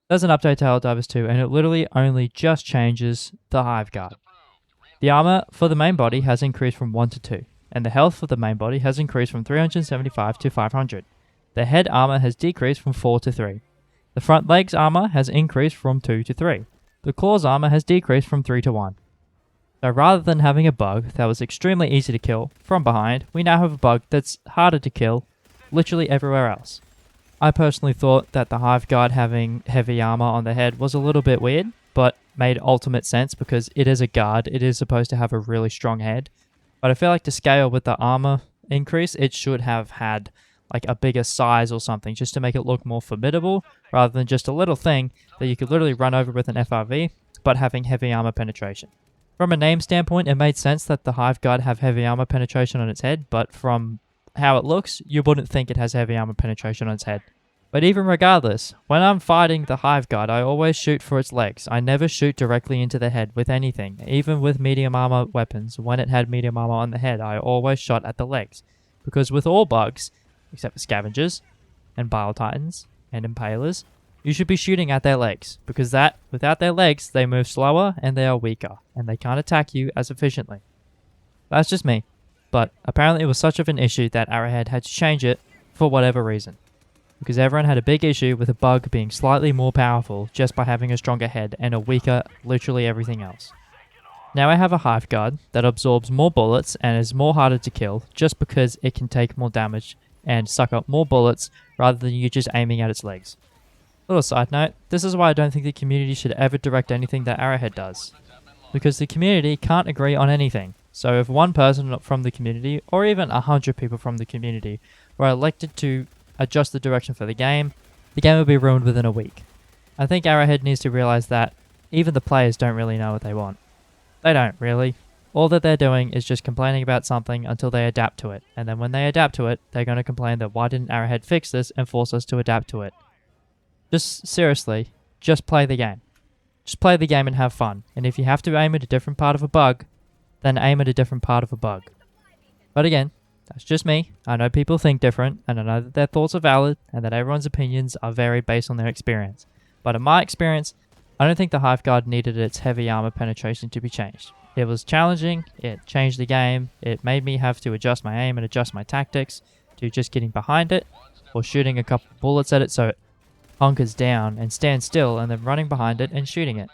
There's an update to Helldivers II, and it literally only just changes the Hive Guard. The armor for the main body has increased from 1 to 2, and the health for the main body has increased from 375 to 500. The head armor has decreased from 4 to 3. The front legs armor has increased from 2 to 3. The claws armor has decreased from 3 to 1. So rather than having a bug that was extremely easy to kill from behind, we now have a bug that's harder to kill literally everywhere else. I personally thought that the Hive Guard having heavy armor on the head was a little bit weird, but made ultimate sense because it is a guard, it is supposed to have a really strong head. But I feel like to scale with the armor increase, it should have had like a bigger size or something just to make it look more formidable rather than just a little thing that you could literally run over with an FRV, but having heavy armor penetration. From a name standpoint, it made sense that the Hive Guard have heavy armor penetration on its head, but from how it looks, you wouldn't think it has heavy armor penetration on its head. But even regardless, when I'm fighting the Hive Guard, I always shoot for its legs. I never shoot directly into the head with anything. Even with medium armor weapons, when it had medium armor on the head, I always shot at the legs. Because with all bugs, except for scavengers, and bile titans, and impalers, you should be shooting at their legs. Because without their legs, they move slower and they are weaker, and they can't attack you as efficiently. That's just me. But apparently it was such of an issue that Arrowhead had to change it for whatever reason. Because everyone had a big issue with a bug being slightly more powerful just by having a stronger head and a weaker literally everything else. Now I have a Hive Guard that absorbs more bullets and is more harder to kill just because it can take more damage and suck up more bullets rather than you just aiming at its legs. Little side note, this is why I don't think the community should ever direct anything that Arrowhead does. Because the community can't agree on anything. So if one person from the community, or even 100 people from the community, were elected to adjust the direction for the game would be ruined within a week. I think Arrowhead needs to realize that even the players don't really know what they want. They don't, really. All that they're doing is just complaining about something until they adapt to it, and then when they adapt to it, they're going to complain that why didn't Arrowhead fix this and force us to adapt to it. Just seriously, just play the game. Just play the game and have fun, and if you have to aim at a different part of a bug, then aim at a different part of a bug. But again, that's just me. I know people think different, and I know that their thoughts are valid, and that everyone's opinions are varied based on their experience. But in my experience, I don't think the Hive Guard needed its heavy armor penetration to be changed. It was challenging, it changed the game, it made me have to adjust my aim and adjust my tactics to just getting behind it, or shooting a couple bullets at it so it hunkers down and stands still, and then running behind it and shooting it.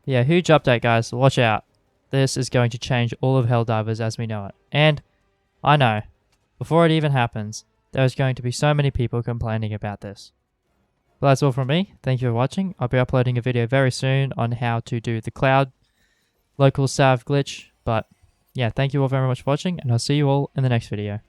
Yeah, huge update guys, watch out. This is going to change all of Helldivers as we know it. And I know, before it even happens, there's going to be so many people complaining about this. But that's all from me. Thank you for watching. I'll be uploading a video very soon on how to do the cloud local salve glitch. But yeah, thank you all very much for watching, and I'll see you all in the next video.